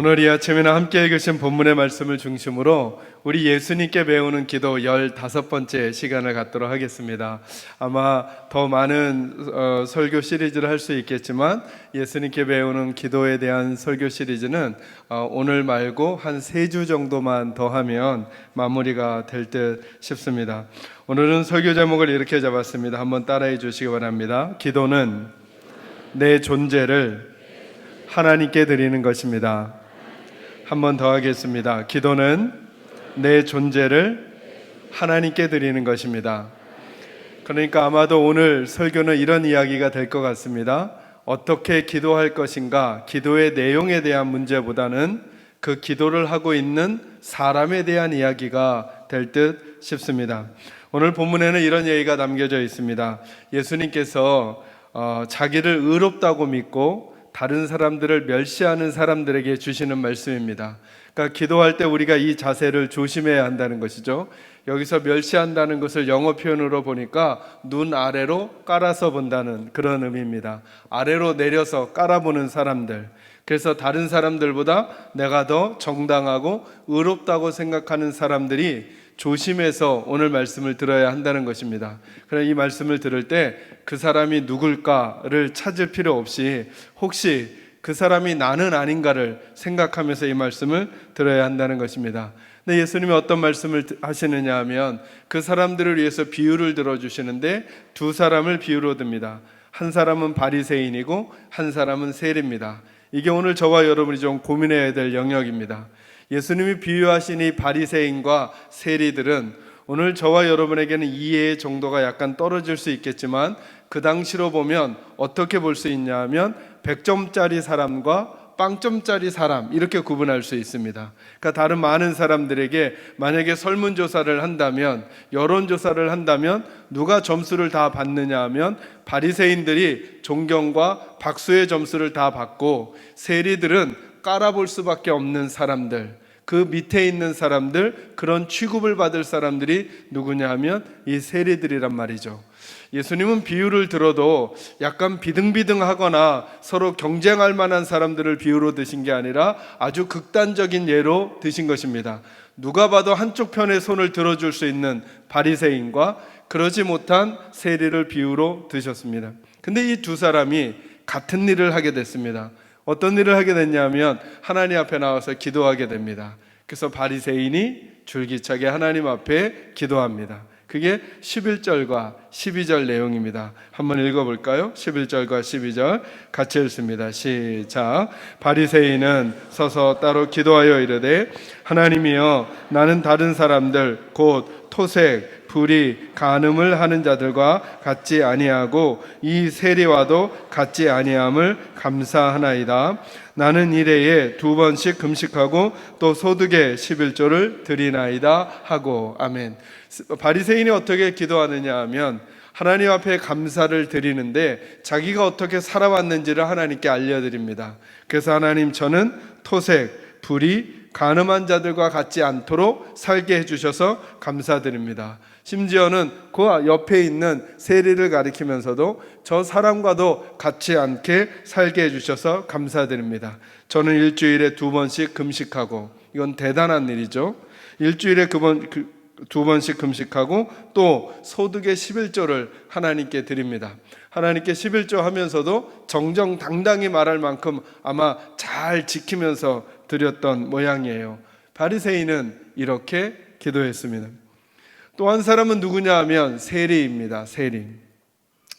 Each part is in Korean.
오늘 이 아침에는 함께 읽으신 본문의 말씀을 중심으로 우리 예수님께 배우는 기도 15번째 시간을 갖도록 하겠습니다. 아마 더 많은 설교 시리즈를 할 수 있겠지만 예수님께 배우는 기도에 대한 설교 시리즈는 오늘 말고 한 3주 정도만 더 하면 마무리가 될 듯 싶습니다. 오늘은 설교 제목을 이렇게 잡았습니다. 한번 따라해 주시기 바랍니다. 기도는 내 존재를 하나님께 드리는 것입니다. 한 번 더 하겠습니다. 기도는 내 존재를 하나님께 드리는 것입니다. 그러니까 아마도 오늘 설교는 이런 이야기가 될 것 같습니다. 어떻게 기도할 것인가, 기도의 내용에 대한 문제보다는 그 기도를 하고 있는 사람에 대한 이야기가 될 듯 싶습니다. 오늘 본문에는 이런 얘기가 남겨져 있습니다. 예수님께서 자기를 의롭다고 믿고 다른 사람들을 멸시하는 사람들에게 주시는 말씀입니다. 그러니까 기도할 때 우리가 이 자세를 조심해야 한다는 것이죠. 여기서 멸시한다는 것을 영어 표현으로 보니까 눈 아래로 깔아서 본다는 그런 의미입니다. 아래로 내려서 깔아보는 사람들. 그래서 다른 사람들보다 내가 더 정당하고 의롭다고 생각하는 사람들이 조심해서 오늘 말씀을 들어야 한다는 것입니다. 그러나 이 말씀을 들을 때 그 사람이 누굴까를 찾을 필요 없이 혹시 그 사람이 나는 아닌가를 생각하면서 이 말씀을 들어야 한다는 것입니다. 근데 예수님이 어떤 말씀을 하시느냐 하면 그 사람들을 위해서 비유를 들어주시는데 두 사람을 비유로 듭니다. 한 사람은 바리새인이고 한 사람은 세리입니다. 이게 오늘 저와 여러분이 좀 고민해야 될 영역입니다. 예수님이 비유하신 이 바리새인과 세리들은 오늘 저와 여러분에게는 이해의 정도가 약간 떨어질 수 있겠지만 그 당시로 보면 어떻게 볼 수 있냐 하면 100점짜리 사람과 빵점짜리 사람 이렇게 구분할 수 있습니다. 그러니까 다른 많은 사람들에게 만약에 설문조사를 한다면, 여론조사를 한다면 누가 점수를 다 받느냐 하면 바리새인들이 존경과 박수의 점수를 다 받고 세리들은 깔아볼 수밖에 없는 사람들, 그 밑에 있는 사람들, 그런 취급을 받을 사람들이 누구냐 하면 이 세리들이란 말이죠. 예수님은 비유를 들어도 약간 비등비등하거나 서로 경쟁할 만한 사람들을 비유로 드신 게 아니라 아주 극단적인 예로 드신 것입니다. 누가 봐도 한쪽 편에 손을 들어줄 수 있는 바리새인과 그러지 못한 세리를 비유로 드셨습니다. 근데 이 두 사람이 같은 일을 하게 됐습니다. 어떤 일을 하게 됐냐면 하나님 앞에 나와서 기도하게 됩니다. 그래서 바리새인이 줄기차게 하나님 앞에 기도합니다. 그게 11절과 12절 내용입니다. 한번 읽어볼까요? 11절과 12절 같이 읽습니다. 시작. 바리새인은 서서 따로 기도하여 이르되 하나님이여, 나는 다른 사람들 곧 토색, 불의, 간음을 하는 자들과 같지 아니하고 이 세리와도 같지 아니함을 감사하나이다. 나는 일해에 2번씩 금식하고 또 소득의 11조를 드리나이다 하고. 아멘. 바리새인이 어떻게 기도하느냐 하면 하나님 앞에 감사를 드리는데 자기가 어떻게 살아왔는지를 하나님께 알려드립니다. 그래서 하나님, 저는 토색, 불의, 간음한 자들과 같지 않도록 살게 해주셔서 감사드립니다. 심지어는 그 옆에 있는 세리를 가리키면서도 저 사람과도 같지 않게 살게 해주셔서 감사드립니다. 저는 일주일에 2번씩 금식하고, 이건 대단한 일이죠. 일주일에 2번씩 금식하고 또 소득의 11조를 하나님께 드립니다. 하나님께 11조 하면서도 정정당당히 말할 만큼 아마 잘 지키면서 드렸던 모양이에요. 바리새인은 이렇게 기도했습니다. 또 한 사람은 누구냐 하면 세리입니다.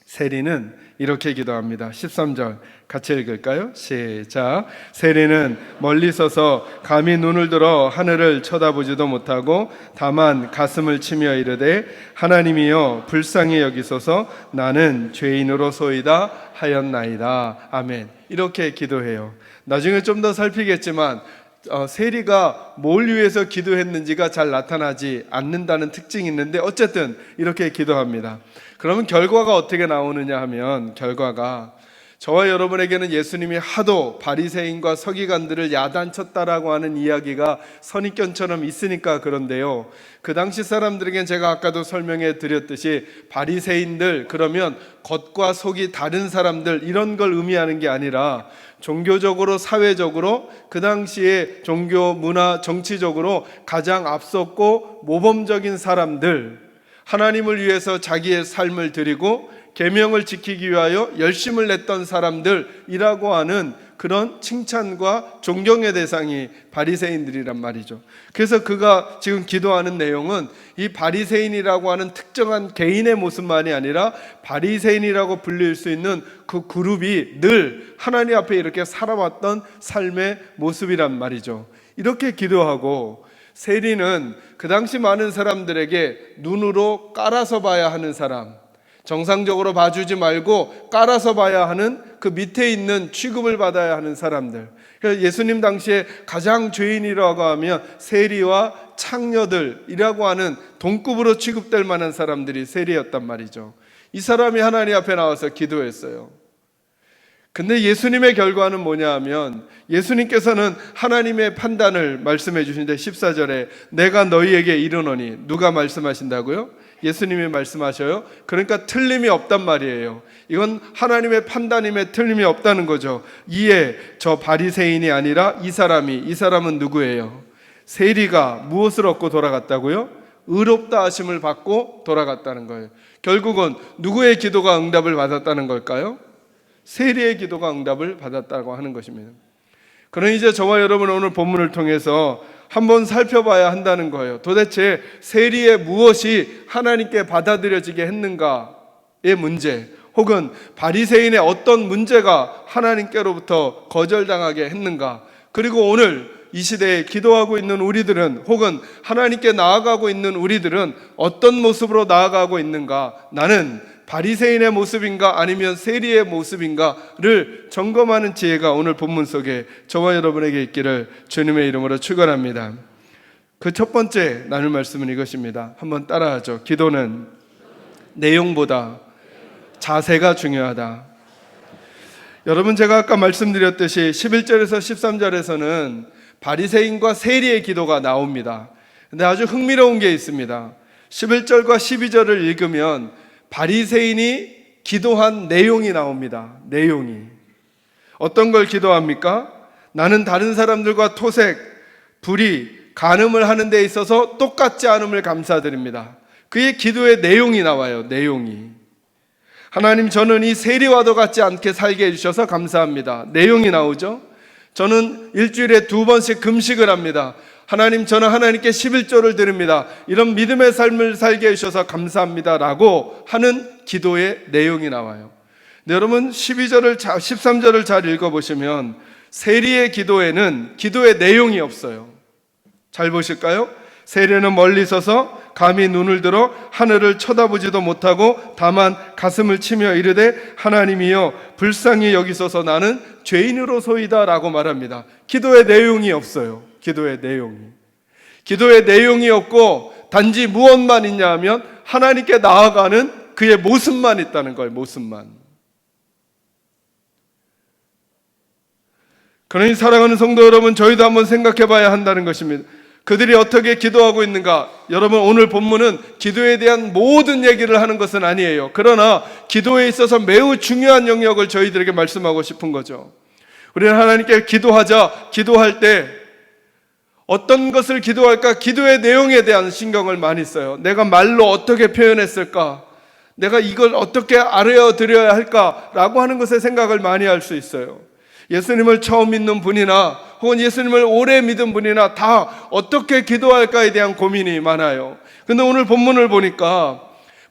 세리는 이렇게 기도합니다. 13절 같이 읽을까요? 시작. 세리는 멀리 서서 감히 눈을 들어 하늘을 쳐다보지도 못하고 다만 가슴을 치며 이르되 하나님이여, 불쌍히 여기소서, 나는 죄인으로소이다 하였나이다. 아멘. 이렇게 기도해요. 나중에 좀 더 살피겠지만 세리가 뭘 위해서 기도했는지가 잘 나타나지 않는다는 특징이 있는데 어쨌든 이렇게 기도합니다. 그러면 결과가 어떻게 나오느냐 하면 결과가 저와 여러분에게는 예수님이 하도 바리새인과 서기관들을 야단쳤다라고 하는 이야기가 선입견처럼 있으니까 그런데요, 그 당시 사람들에겐 제가 아까도 설명해 드렸듯이 바리새인들 그러면 겉과 속이 다른 사람들, 이런 걸 의미하는 게 아니라 종교적으로, 사회적으로, 그 당시에 종교, 문화, 정치적으로 가장 앞섰고 모범적인 사람들, 하나님을 위해서 자기의 삶을 드리고 계명을 지키기 위하여 열심을 냈던 사람들이라고 하는 그런 칭찬과 존경의 대상이 바리새인들이란 말이죠. 그래서 그가 지금 기도하는 내용은 이 바리새인이라고 하는 특정한 개인의 모습만이 아니라 바리새인이라고 불릴 수 있는 그 그룹이 늘 하나님 앞에 이렇게 살아왔던 삶의 모습이란 말이죠. 이렇게 기도하고, 세리는 그 당시 많은 사람들에게 눈으로 깔아서 봐야 하는 사람, 정상적으로 봐주지 말고 깔아서 봐야 하는 그 밑에 있는 취급을 받아야 하는 사람들. 그래서 예수님 당시에 가장 죄인이라고 하면 세리와 창녀들이라고 하는 동급으로 취급될 만한 사람들이 세리였단 말이죠. 이 사람이 하나님 앞에 나와서 기도했어요. 근데 예수님의 결과는 뭐냐 하면, 예수님께서는 하나님의 판단을 말씀해 주시는데 14절에 내가 너희에게 이르노니, 누가 말씀하신다고요? 예수님이 말씀하셔요. 그러니까 틀림이 없단 말이에요. 이건 하나님의 판단임에 틀림이 없다는 거죠. 이에 저 바리새인이 아니라 이 사람은 누구예요? 세리가 무엇을 얻고 돌아갔다고요? 의롭다 하심을 받고 돌아갔다는 거예요. 결국은 누구의 기도가 응답을 받았다는 걸까요? 세리의 기도가 응답을 받았다고 하는 것입니다. 그러니 이제 저와 여러분은 오늘 본문을 통해서 한번 살펴봐야 한다는 거예요. 도대체 세리의 무엇이 하나님께 받아들여지게 했는가의 문제, 혹은 바리새인의 어떤 문제가 하나님께로부터 거절당하게 했는가, 그리고 오늘 이 시대에 기도하고 있는 우리들은, 혹은 하나님께 나아가고 있는 우리들은 어떤 모습으로 나아가고 있는가, 나는 바리새인의 모습인가 아니면 세리의 모습인가를 점검하는 지혜가 오늘 본문 속에 저와 여러분에게 있기를 주님의 이름으로 축원합니다. 그 첫 번째 나눌 말씀은 이것입니다. 한번 따라하죠. 기도는 내용보다 자세가 중요하다. 여러분, 제가 아까 말씀드렸듯이 11절에서 13절에서는 바리새인과 세리의 기도가 나옵니다. 근데 아주 흥미로운 게 있습니다. 11절과 12절을 읽으면 바리새인이 기도한 내용이 나옵니다. 내용이 어떤 걸 기도합니까? 나는 다른 사람들과 토색, 불의, 간음을 하는 데 있어서 똑같지 않음을 감사드립니다. 그의 기도의 내용이 나와요. 내용이, 하나님, 저는 이 세리와도 같지 않게 살게 해주셔서 감사합니다. 내용이 나오죠. 저는 일주일에 2번씩 금식을 합니다. 하나님, 저는 하나님께 11조를 드립니다. 이런 믿음의 삶을 살게 해주셔서 감사합니다 라고 하는 기도의 내용이 나와요. 근데 여러분, 13절을 잘 읽어보시면 세리의 기도에는 기도의 내용이 없어요. 잘 보실까요? 세리는 멀리 서서 감히 눈을 들어 하늘을 쳐다보지도 못하고 다만 가슴을 치며 이르되 하나님이여 불쌍히 여기소서 나는 죄인으로소이다 라고 말합니다. 기도의 내용이 없어요. 기도의 내용이 없고 단지 무엇만 있냐 하면 하나님께 나아가는 그의 모습만 있다는 거예요. 모습만. 그러니 사랑하는 성도 여러분, 저희도 한번 생각해 봐야 한다는 것입니다. 그들이 어떻게 기도하고 있는가? 여러분, 오늘 본문은 기도에 대한 모든 얘기를 하는 것은 아니에요. 그러나 기도에 있어서 매우 중요한 영역을 저희들에게 말씀하고 싶은 거죠. 우리는 하나님께 기도할 때 어떤 것을 기도할까? 기도의 내용에 대한 신경을 많이 써요. 내가 말로 어떻게 표현했을까? 내가 이걸 어떻게 알려드려야 할까라고 하는 것에 생각을 많이 할 수 있어요. 예수님을 처음 믿는 분이나 혹은 예수님을 오래 믿은 분이나 다 어떻게 기도할까에 대한 고민이 많아요. 근데 오늘 본문을 보니까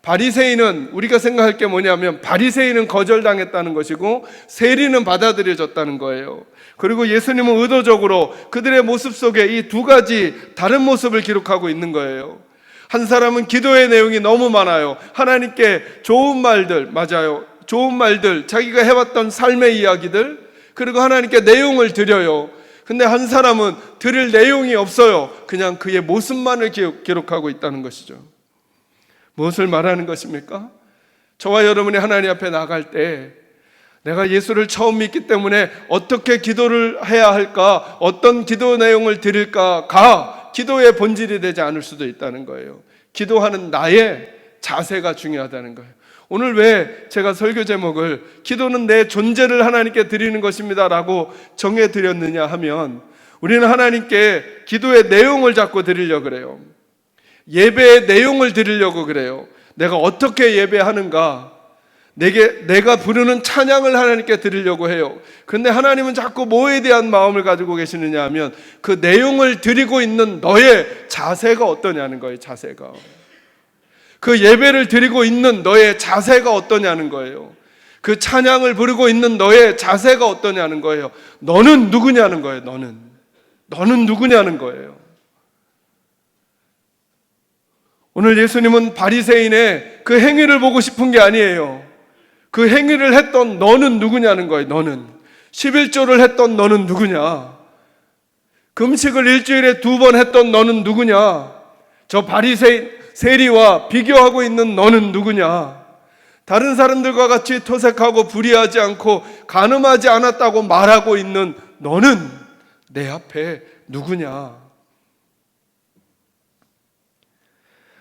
바리새인은, 우리가 생각할 게 뭐냐면 바리새인은 거절당했다는 것이고 세리는 받아들여졌다는 거예요. 그리고 예수님은 의도적으로 그들의 모습 속에 이 두 가지 다른 모습을 기록하고 있는 거예요. 한 사람은 기도의 내용이 너무 많아요. 하나님께 좋은 말들, 맞아요, 좋은 말들, 자기가 해왔던 삶의 이야기들, 그리고 하나님께 내용을 드려요. 근데 한 사람은 드릴 내용이 없어요. 그냥 그의 모습만을 기록하고 있다는 것이죠. 무엇을 말하는 것입니까? 저와 여러분이 하나님 앞에 나갈 때 내가 예수를 처음 믿기 때문에 어떻게 기도를 해야 할까, 어떤 기도 내용을 드릴까가 기도의 본질이 되지 않을 수도 있다는 거예요. 기도하는 나의 자세가 중요하다는 거예요. 오늘 왜 제가 설교 제목을 기도는 내 존재를 하나님께 드리는 것입니다 라고 정해드렸느냐 하면, 우리는 하나님께 기도의 내용을 자꾸 드리려고 그래요. 예배의 내용을 드리려고 그래요. 내가 어떻게 예배하는가, 내가 부르는 찬양을 하나님께 드리려고 해요. 근데 하나님은 자꾸 뭐에 대한 마음을 가지고 계시느냐 하면, 그 내용을 드리고 있는 너의 자세가 어떠냐는 거예요. 자세가. 그 예배를 드리고 있는 너의 자세가 어떠냐는 거예요. 그 찬양을 부르고 있는 너의 자세가 어떠냐는 거예요. 너는 누구냐는 거예요. 너는 누구냐는 거예요. 오늘 예수님은 바리새인의 그 행위를 보고 싶은 게 아니에요. 그 행위를 했던 너는 누구냐는 거예요. 너는 11조를 했던 너는 누구냐? 금식을 일주일에 2번 했던 너는 누구냐? 저 바리새인 세리와 비교하고 있는 너는 누구냐? 다른 사람들과 같이 토색하고 불의하지 않고 간음하지 않았다고 말하고 있는 너는 내 앞에 누구냐?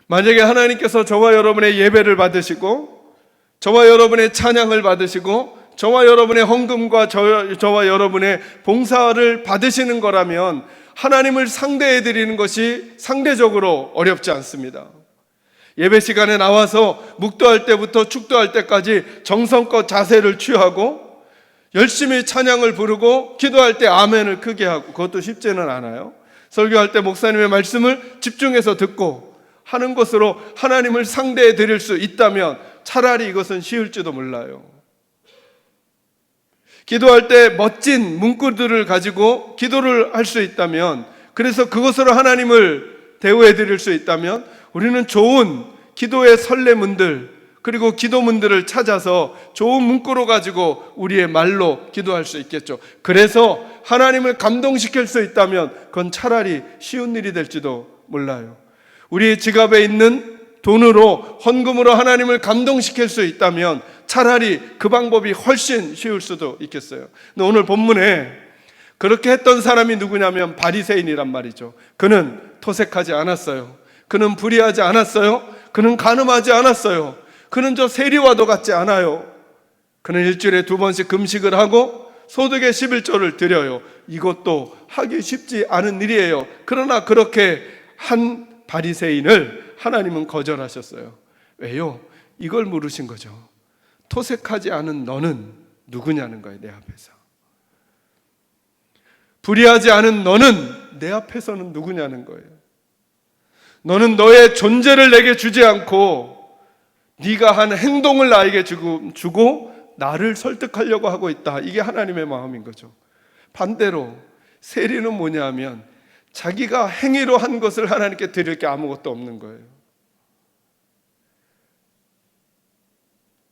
만약에 하나님께서 저와 여러분의 예배를 받으시고, 저와 여러분의 찬양을 받으시고, 저와 여러분의 헌금과 저와 여러분의 봉사를 받으시는 거라면 하나님을 상대해 드리는 것이 상대적으로 어렵지 않습니다. 예배 시간에 나와서 묵도할 때부터 축도할 때까지 정성껏 자세를 취하고 열심히 찬양을 부르고 기도할 때 아멘을 크게 하고, 그것도 쉽지는 않아요. 설교할 때 목사님의 말씀을 집중해서 듣고 하는 것으로 하나님을 상대해 드릴 수 있다면 차라리 이것은 쉬울지도 몰라요. 기도할 때 멋진 문구들을 가지고 기도를 할 수 있다면, 그래서 그것으로 하나님을 대우해 드릴 수 있다면 우리는 좋은 기도의 설레문들, 그리고 기도문들을 찾아서 좋은 문구로 가지고 우리의 말로 기도할 수 있겠죠. 그래서 하나님을 감동시킬 수 있다면 그건 차라리 쉬운 일이 될지도 몰라요. 우리 지갑에 있는 돈으로, 헌금으로 하나님을 감동시킬 수 있다면 차라리 그 방법이 훨씬 쉬울 수도 있겠어요. 근데 오늘 본문에 그렇게 했던 사람이 누구냐면 바리새인이란 말이죠. 그는 토색하지 않았어요. 그는 불의하지 않았어요. 그는 간음하지 않았어요. 그는 저 세리와도 같지 않아요. 그는 일주일에 2번씩 금식을 하고 소득의 11조를 드려요. 이것도 하기 쉽지 않은 일이에요. 그러나 그렇게 한 바리새인을 하나님은 거절하셨어요. 왜요? 이걸 물으신 거죠. 토색하지 않은 너는 누구냐는 거예요. 내 앞에서. 불의하지 않은 너는 내 앞에서는 누구냐는 거예요. 너는 너의 존재를 내게 주지 않고 네가 한 행동을 나에게 주고 나를 설득하려고 하고 있다. 이게 하나님의 마음인 거죠. 반대로 세리는 뭐냐 하면 자기가 행위로 한 것을 하나님께 드릴 게 아무것도 없는 거예요.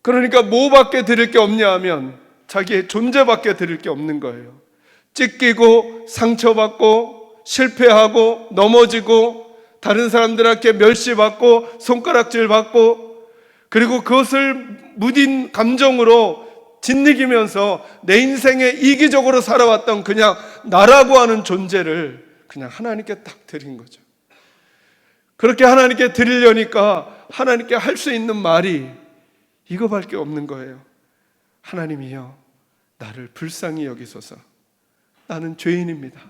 그러니까 뭐밖에 드릴 게 없냐 하면 자기의 존재밖에 드릴 게 없는 거예요. 찢기고 상처받고 실패하고 넘어지고 다른 사람들에게 멸시받고 손가락질받고, 그리고 그것을 무딘 감정으로 짓이기면서 내 인생에 이기적으로 살아왔던 그냥 나라고 하는 존재를 그냥 하나님께 딱 드린 거죠. 그렇게 하나님께 드리려니까 하나님께 할 수 있는 말이 이거밖에 없는 거예요. 하나님이여, 나를 불쌍히 여기소서. 나는 죄인입니다.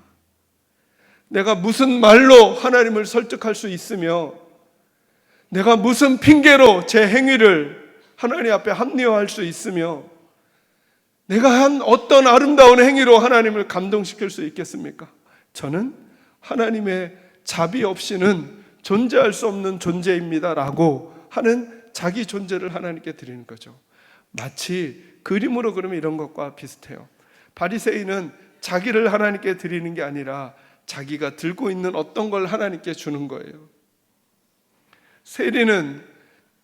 내가 무슨 말로 하나님을 설득할 수 있으며, 내가 무슨 핑계로 제 행위를 하나님 앞에 합리화할 수 있으며, 내가 한 어떤 아름다운 행위로 하나님을 감동시킬 수 있겠습니까? 저는 하나님의 자비 없이는 존재할 수 없는 존재입니다 라고 하는 자기 존재를 하나님께 드리는 거죠. 마치 그림으로 그러면 이런 것과 비슷해요. 바리새인은 자기를 하나님께 드리는 게 아니라 자기가 들고 있는 어떤 걸 하나님께 주는 거예요. 세리는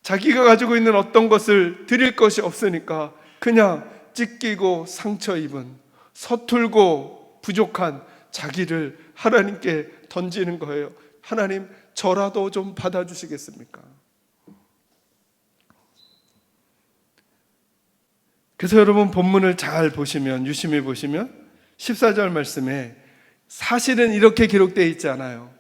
자기가 가지고 있는 어떤 것을 드릴 것이 없으니까 그냥 찢기고 상처 입은, 서툴고 부족한 자기를 하나님께 던지는 거예요. 하나님, 저라도 좀 받아주시겠습니까? 그래서 여러분 본문을 잘 보시면, 유심히 보시면 14절 말씀에 사실은 이렇게 기록되어 있지 않아요.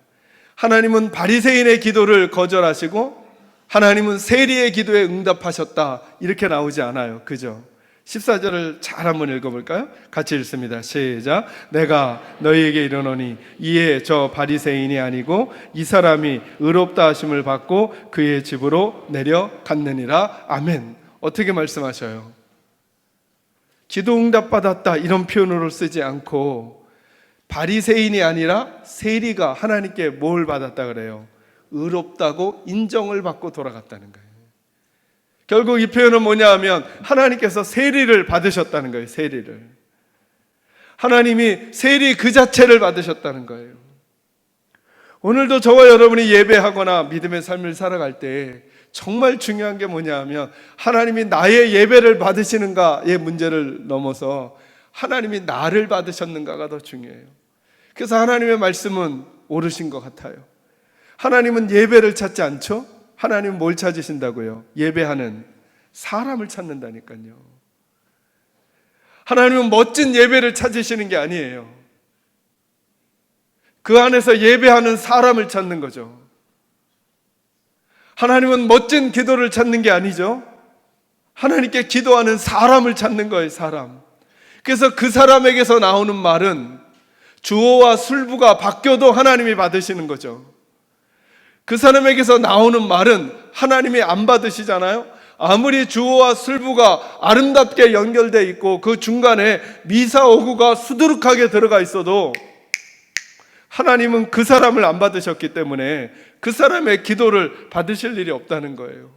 하나님은 바리새인의 기도를 거절하시고 하나님은 세리의 기도에 응답하셨다, 이렇게 나오지 않아요. 그죠? 14절을 잘 한번 읽어볼까요? 같이 읽습니다. 시작. 내가 너희에게 이르노니 이에 저 바리새인이 아니고 이 사람이 의롭다 하심을 받고 그의 집으로 내려갔느니라. 아멘. 어떻게 말씀하셔요? 기도 응답 받았다 이런 표현으로 쓰지 않고 바리새인이 아니라 세리가 하나님께 뭘 받았다 그래요? 의롭다고 인정을 받고 돌아갔다는 거예요. 결국 이 표현은 뭐냐 하면 하나님께서 세리를 받으셨다는 거예요. 세리를. 하나님이 세리 그 자체를 받으셨다는 거예요. 오늘도 저와 여러분이 예배하거나 믿음의 삶을 살아갈 때 정말 중요한 게 뭐냐 하면 하나님이 나의 예배를 받으시는가의 문제를 넘어서 하나님이 나를 받으셨는가가 더 중요해요. 그래서 하나님의 말씀은 옳으신 것 같아요. 하나님은 예배를 찾지 않죠? 하나님은 뭘 찾으신다고요? 예배하는 사람을 찾는다니까요. 하나님은 멋진 예배를 찾으시는 게 아니에요. 그 안에서 예배하는 사람을 찾는 거죠. 하나님은 멋진 기도를 찾는 게 아니죠. 하나님께 기도하는 사람을 찾는 거예요. 사람. 그래서 그 사람에게서 나오는 말은 주어와 술부가 바뀌어도 하나님이 받으시는 거죠. 그 사람에게서 나오는 말은 하나님이 안 받으시잖아요. 아무리 주어와 술부가 아름답게 연결되어 있고 그 중간에 미사오구가 수두룩하게 들어가 있어도 하나님은 그 사람을 안 받으셨기 때문에 그 사람의 기도를 받으실 일이 없다는 거예요.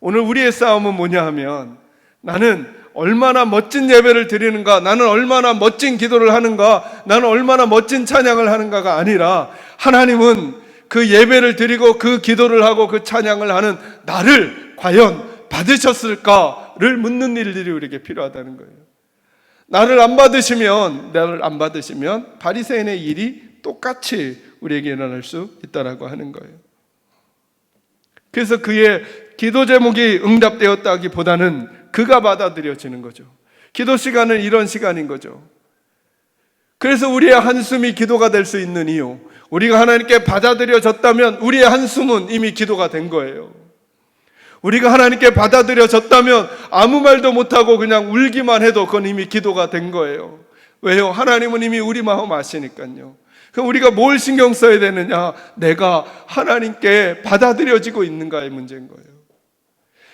오늘 우리의 싸움은 뭐냐 하면 나는 얼마나 멋진 예배를 드리는가, 나는 얼마나 멋진 기도를 하는가, 나는 얼마나 멋진 찬양을 하는가가 아니라 하나님은 그 예배를 드리고 그 기도를 하고 그 찬양을 하는 나를 과연 받으셨을까를 묻는 일들이 우리에게 필요하다는 거예요. 나를 안 받으시면 바리새인의 일이 똑같이 우리에게 일어날 수 있다라고 하는 거예요. 그래서 그의 기도 제목이 응답되었다기보다는 그가 받아들여지는 거죠. 기도 시간은 이런 시간인 거죠. 그래서 우리의 한숨이 기도가 될 수 있는 이유, 우리가 하나님께 받아들여졌다면 우리의 한숨은 이미 기도가 된 거예요. 우리가 하나님께 받아들여졌다면 아무 말도 못하고 그냥 울기만 해도 그건 이미 기도가 된 거예요. 왜요? 하나님은 이미 우리 마음 아시니까요. 그럼 우리가 뭘 신경 써야 되느냐? 내가 하나님께 받아들여지고 있는가의 문제인 거예요.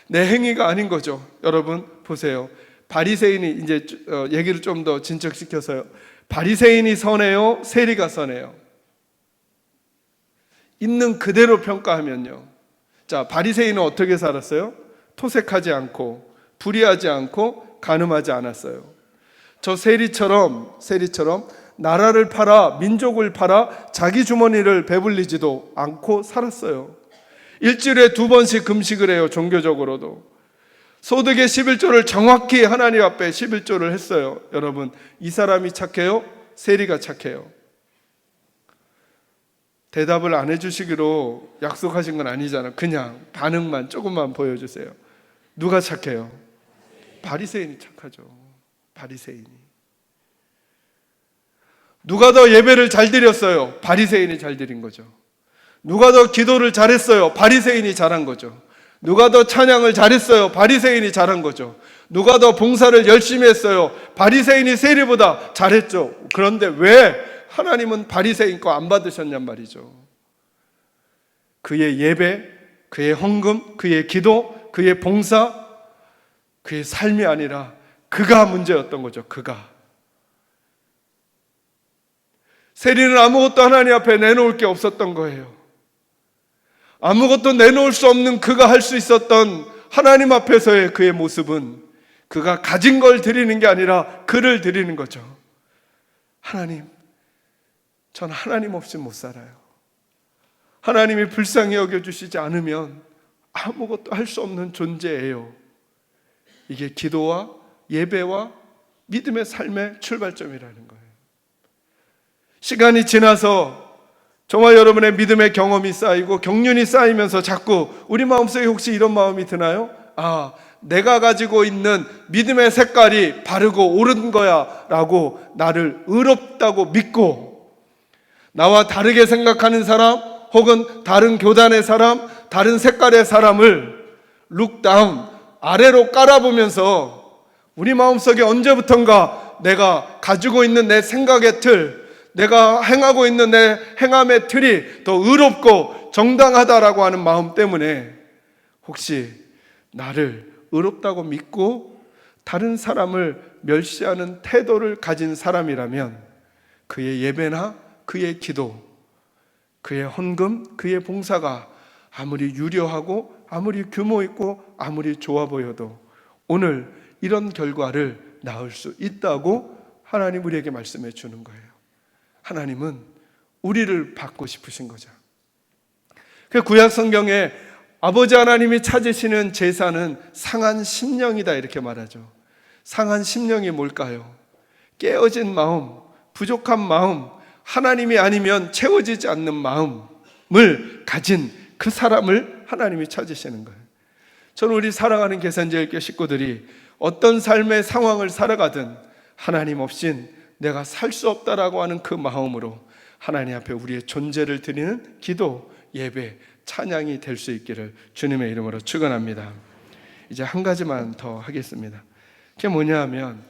내 행위가 아닌 거죠. 여러분 보세요. 바리새인이 이제 얘기를 좀 더 진척시켜서요. 바리새인이 선해요? 세리가 선해요? 있는 그대로 평가하면요. 자, 바리새인은 어떻게 살았어요? 토색하지 않고 불의하지 않고 간음하지 않았어요. 저 세리처럼 나라를 팔아 민족을 팔아 자기 주머니를 배불리지도 않고 살았어요. 일주일에 2번씩 금식을 해요. 종교적으로도 소득의 11조를 정확히 하나님 앞에 11조를 했어요. 여러분, 이 사람이 착해요? 세리가 착해요? 대답을 안 해주시기로 약속하신 건 아니잖아요. 그냥 반응만 조금만 보여주세요. 누가 착해요? 바리새인이 착하죠. 바리새인이. 누가 더 예배를 잘 드렸어요? 바리새인이 잘 드린 거죠. 누가 더 기도를 잘했어요? 바리새인이 잘한 거죠. 누가 더 찬양을 잘했어요? 바리새인이 잘한 거죠. 누가 더 봉사를 열심히 했어요? 바리새인이 세리보다 잘했죠. 그런데 왜 하나님은 바리새인 거 안 받으셨냔 말이죠. 그의 예배, 그의 헌금, 그의 기도, 그의 봉사, 그의 삶이 아니라 그가 문제였던 거죠. 그가. 세리는 아무것도 하나님 앞에 내놓을 게 없었던 거예요. 아무것도 내놓을 수 없는 그가 할 수 있었던 하나님 앞에서의 그의 모습은 그가 가진 걸 드리는 게 아니라 그를 드리는 거죠. 하나님, 전 하나님 없이 못 살아요. 하나님이 불쌍히 여겨주시지 않으면 아무것도 할 수 없는 존재예요. 이게 기도와 예배와 믿음의 삶의 출발점이라는 거예요. 시간이 지나서 저와 여러분의 믿음의 경험이 쌓이고 경륜이 쌓이면서 자꾸 우리 마음속에 혹시 이런 마음이 드나요? 아, 내가 가지고 있는 믿음의 색깔이 바르고 옳은 거야 라고 나를 의롭다고 믿고, 나와 다르게 생각하는 사람 혹은 다른 교단의 사람, 다른 색깔의 사람을 룩다운, 아래로 깔아보면서 우리 마음속에 언제부턴가 내가 가지고 있는 내 생각의 틀, 내가 행하고 있는 내 행함의 틀이 더 의롭고 정당하다라고 하는 마음 때문에 혹시 나를 의롭다고 믿고 다른 사람을 멸시하는 태도를 가진 사람이라면 그의 예배나 그의 기도, 그의 헌금, 그의 봉사가 아무리 유려하고 아무리 규모 있고 아무리 좋아 보여도 오늘 이런 결과를 낳을 수 있다고 하나님 우리에게 말씀해 주는 거예요. 하나님은 우리를 받고 싶으신 거죠. 그 구약 성경에 아버지 하나님이 찾으시는 제사는 상한 심령이다 이렇게 말하죠. 상한 심령이 뭘까요? 깨어진 마음, 부족한 마음, 하나님이 아니면 채워지지 않는 마음을 가진 그 사람을 하나님이 찾으시는 거예요. 저는 우리 사랑하는 계산제일교 식구들이 어떤 삶의 상황을 살아가든 하나님 없인 내가 살 수 없다라고 하는 그 마음으로 하나님 앞에 우리의 존재를 드리는 기도, 예배, 찬양이 될 수 있기를 주님의 이름으로 축원합니다. 이제 한 가지만 더 하겠습니다. 그게 뭐냐 하면,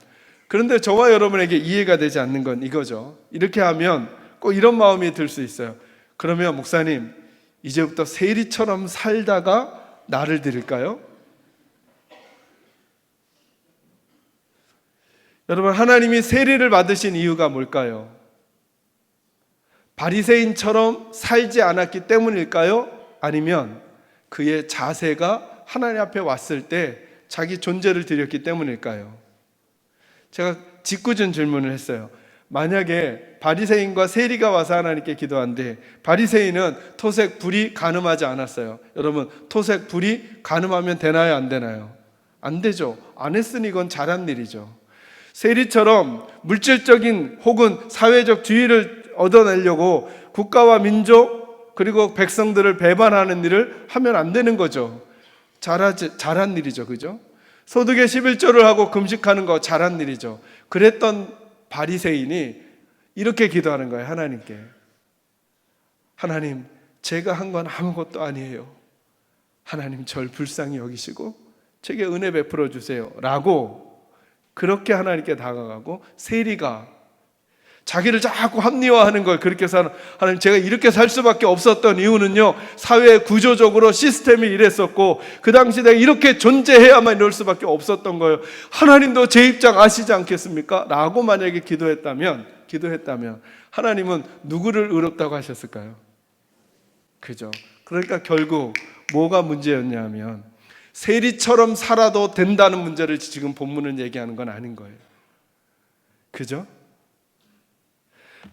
그런데 저와 여러분에게 이해가 되지 않는 건 이거죠. 이렇게 하면 꼭 이런 마음이 들 수 있어요. 그러면 목사님, 이제부터 세리처럼 살다가 나를 드릴까요? 여러분, 하나님이 세리를 받으신 이유가 뭘까요? 바리새인처럼 살지 않았기 때문일까요? 아니면 그의 자세가 하나님 앞에 왔을 때 자기 존재를 드렸기 때문일까요? 제가 짓궂은 질문을 했어요. 만약에 바리새인과 세리가 와서 하나님께 기도한데, 바리새인은 토색 불이 간음하지 않았어요. 여러분, 토색 불이 간음하면 되나요? 안 되나요? 안 되죠. 안 했으니 이건 잘한 일이죠. 세리처럼 물질적인 혹은 사회적 지위를 얻어내려고 국가와 민족 그리고 백성들을 배반하는 일을 하면 안 되는 거죠. 잘한 일이죠. 그죠? 소득의 11조를 하고 금식하는 거 잘한 일이죠. 그랬던 바리새인이 이렇게 기도하는 거예요. 하나님께. 하나님, 제가 한 건 아무것도 아니에요. 하나님 절 불쌍히 여기시고 제게 은혜 베풀어 주세요 라고 그렇게 하나님께 다가가고, 세리가 자기를 자꾸 합리화하는 걸 그렇게 하나님, 제가 이렇게 살 수밖에 없었던 이유는요, 사회 구조적으로 시스템이 이랬었고 그 당시 내가 이렇게 존재해야만 이럴 수밖에 없었던 거예요. 하나님도 제 입장 아시지 않겠습니까? 라고 만약에 기도했다면 하나님은 누구를 의롭다고 하셨을까요? 그죠? 그러니까 결국 뭐가 문제였냐 하면 세리처럼 살아도 된다는 문제를 지금 본문은 얘기하는 건 아닌 거예요. 그죠?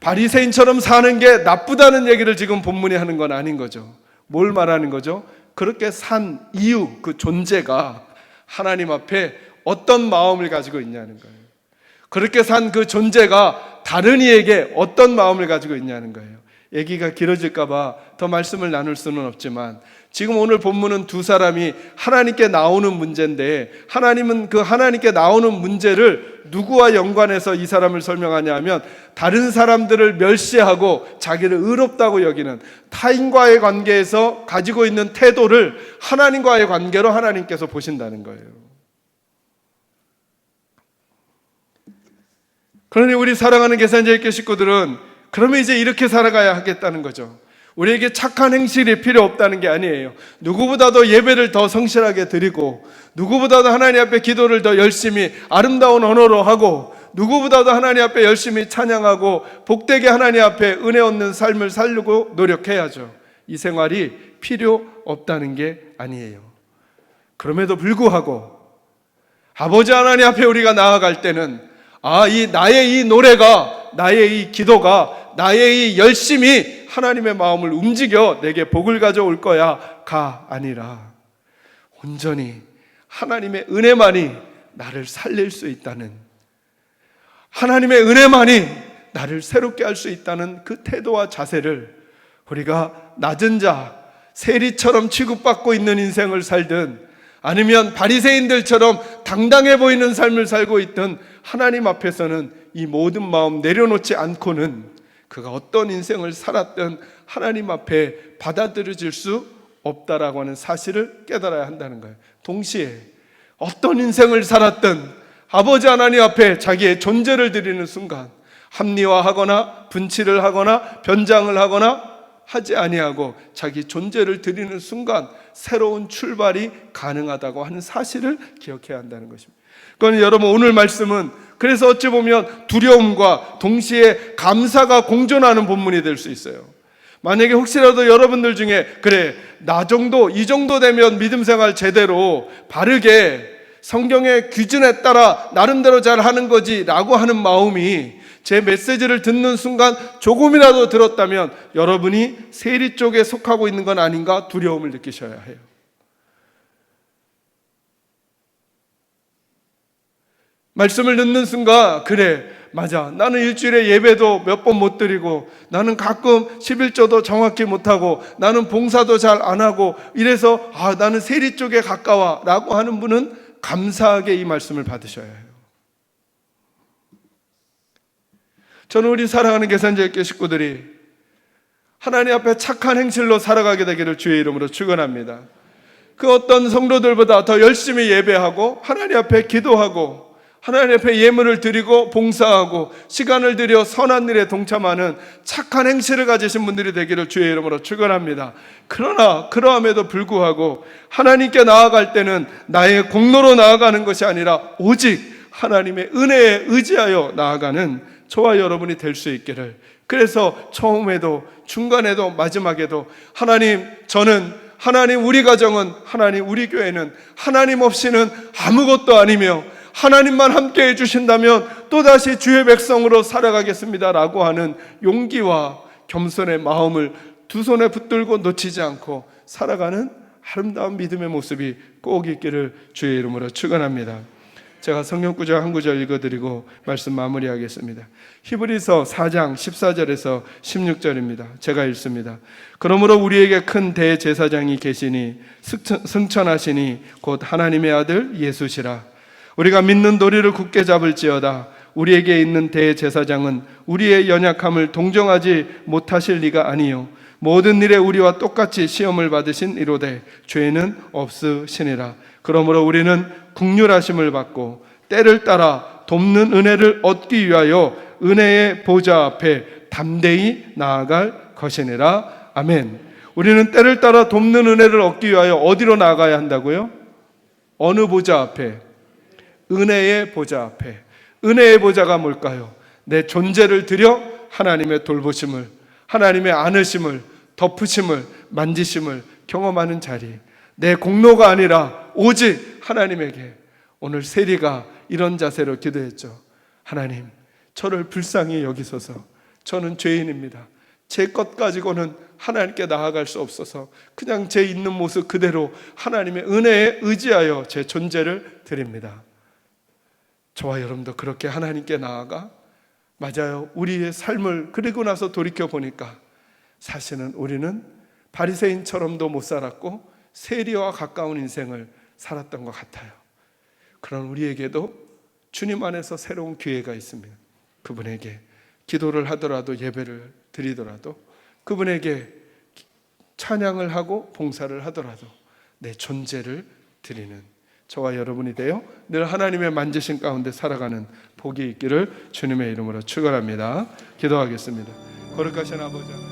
바리새인처럼 사는 게 나쁘다는 얘기를 지금 본문이 하는 건 아닌 거죠. 뭘 말하는 거죠? 그렇게 산 이유, 그 존재가 하나님 앞에 어떤 마음을 가지고 있냐는 거예요. 그렇게 산 그 존재가 다른 이에게 어떤 마음을 가지고 있냐는 거예요. 얘기가 길어질까 봐 더 말씀을 나눌 수는 없지만, 지금 오늘 본문은 두 사람이 하나님께 나오는 문제인데, 하나님은 그 하나님께 나오는 문제를 누구와 연관해서 이 사람을 설명하냐 하면, 다른 사람들을 멸시하고 자기를 의롭다고 여기는 타인과의 관계에서 가지고 있는 태도를 하나님과의 관계로 하나님께서 보신다는 거예요. 그러니 우리 사랑하는 계산제일교 식구들은 그러면 이제 이렇게 살아가야 하겠다는 거죠. 우리에게 착한 행실이 필요 없다는 게 아니에요. 누구보다도 예배를 더 성실하게 드리고, 누구보다도 하나님 앞에 기도를 더 열심히 아름다운 언어로 하고, 누구보다도 하나님 앞에 열심히 찬양하고 복되게 하나님 앞에 은혜 얻는 삶을 살려고 노력해야죠. 이 생활이 필요 없다는 게 아니에요. 그럼에도 불구하고 아버지 하나님 앞에 우리가 나아갈 때는, 나의 이 노래가, 나의 이 기도가, 나의 이 열심이 하나님의 마음을 움직여 내게 복을 가져올 거야가 아니라, 온전히 하나님의 은혜만이 나를 살릴 수 있다는, 하나님의 은혜만이 나를 새롭게 할 수 있다는 그 태도와 자세를, 우리가 낮은 자, 세리처럼 취급받고 있는 인생을 살든 아니면 바리새인들처럼 당당해 보이는 삶을 살고 있던 하나님 앞에서는 이 모든 마음 내려놓지 않고는 그가 어떤 인생을 살았든 하나님 앞에 받아들여질 수 없다라고 하는 사실을 깨달아야 한다는 거예요. 동시에 어떤 인생을 살았든 아버지 하나님 앞에 자기의 존재를 드리는 순간 합리화하거나 분치를 하거나 변장을 하거나 하지 아니하고 자기 존재를 드리는 순간 새로운 출발이 가능하다고 하는 사실을 기억해야 한다는 것입니다. 그러니까 여러분, 오늘 말씀은 그래서 어찌 보면 두려움과 동시에 감사가 공존하는 본문이 될 수 있어요. 만약에 혹시라도 여러분들 중에 그래, 나 정도, 이 정도 되면 믿음 생활 제대로 바르게 성경의 기준에 따라 나름대로 잘 하는 거지 라고 하는 마음이 제 메시지를 듣는 순간 조금이라도 들었다면 여러분이 세리 쪽에 속하고 있는 건 아닌가 두려움을 느끼셔야 해요. 말씀을 듣는 순간 그래, 맞아, 나는 일주일에 예배도 몇 번 못 드리고 나는 가끔 11조도 정확히 못하고 나는 봉사도 잘 안 하고 이래서 나는 세리 쪽에 가까워 라고 하는 분은 감사하게 이 말씀을 받으셔야 해요. 저는 우리 사랑하는 계산제일교회 식구들이 하나님 앞에 착한 행실로 살아가게 되기를 주의 이름으로 축원합니다. 그 어떤 성도들보다 더 열심히 예배하고 하나님 앞에 기도하고 하나님 앞에 예물을 드리고 봉사하고 시간을 들여 선한 일에 동참하는 착한 행실을 가지신 분들이 되기를 주의 이름으로 축원합니다. 그러나 그러함에도 불구하고 하나님께 나아갈 때는 나의 공로로 나아가는 것이 아니라 오직 하나님의 은혜에 의지하여 나아가는 저와 여러분이 될 수 있기를. 그래서 처음에도 중간에도 마지막에도 하나님, 저는 하나님, 우리 가정은 하나님, 우리 교회는 하나님 없이는 아무것도 아니며 하나님만 함께 해주신다면 또다시 주의 백성으로 살아가겠습니다 라고 하는 용기와 겸손의 마음을 두 손에 붙들고 놓치지 않고 살아가는 아름다운 믿음의 모습이 꼭 있기를 주의 이름으로 축원합니다. 제가 성경 구절 한 구절 읽어드리고 말씀 마무리하겠습니다. 히브리서 4장 14절에서 16절입니다. 제가 읽습니다. 그러므로 우리에게 큰 대제사장이 계시니 승천하시니 곧 하나님의 아들 예수시라. 우리가 믿는 도리를 굳게 잡을지어다. 우리에게 있는 대제사장은 우리의 연약함을 동정하지 못하실 리가 아니요 모든 일에 우리와 똑같이 시험을 받으신 이로되 죄는 없으시니라. 그러므로 우리는 긍휼하심을 받고 때를 따라 돕는 은혜를 얻기 위하여 은혜의 보좌 앞에 담대히 나아갈 것이니라. 아멘. 우리는 때를 따라 돕는 은혜를 얻기 위하여 어디로 나아가야 한다고요? 어느 보좌 앞에? 은혜의 보좌 앞에. 은혜의 보좌가 뭘까요? 내 존재를 들여 하나님의 돌보심을, 하나님의 안으심을, 덮으심을, 만지심을 경험하는 자리. 내 공로가 아니라 오직 하나님에게. 오늘 세리가 이런 자세로 기도했죠. 하나님, 저를 불쌍히 여기소서. 저는 죄인입니다. 제 것 가지고는 하나님께 나아갈 수 없어서 그냥 제 있는 모습 그대로 하나님의 은혜에 의지하여 제 존재를 드립니다. 저와 여러분도 그렇게 하나님께 나아가, 맞아요, 우리의 삶을 그리고 나서 돌이켜 보니까 사실은 우리는 바리새인처럼도 못 살았고 세리와 가까운 인생을 살았던 것 같아요. 그런 우리에게도 주님 안에서 새로운 기회가 있습니다. 그분에게 기도를 하더라도, 예배를 드리더라도, 그분에게 찬양을 하고 봉사를 하더라도 내 존재를 드리는 저와 여러분이 되어 늘 하나님의 만지신 가운데 살아가는 복이 있기를 주님의 이름으로 축원합니다. 기도하겠습니다. 거룩하신 아버지,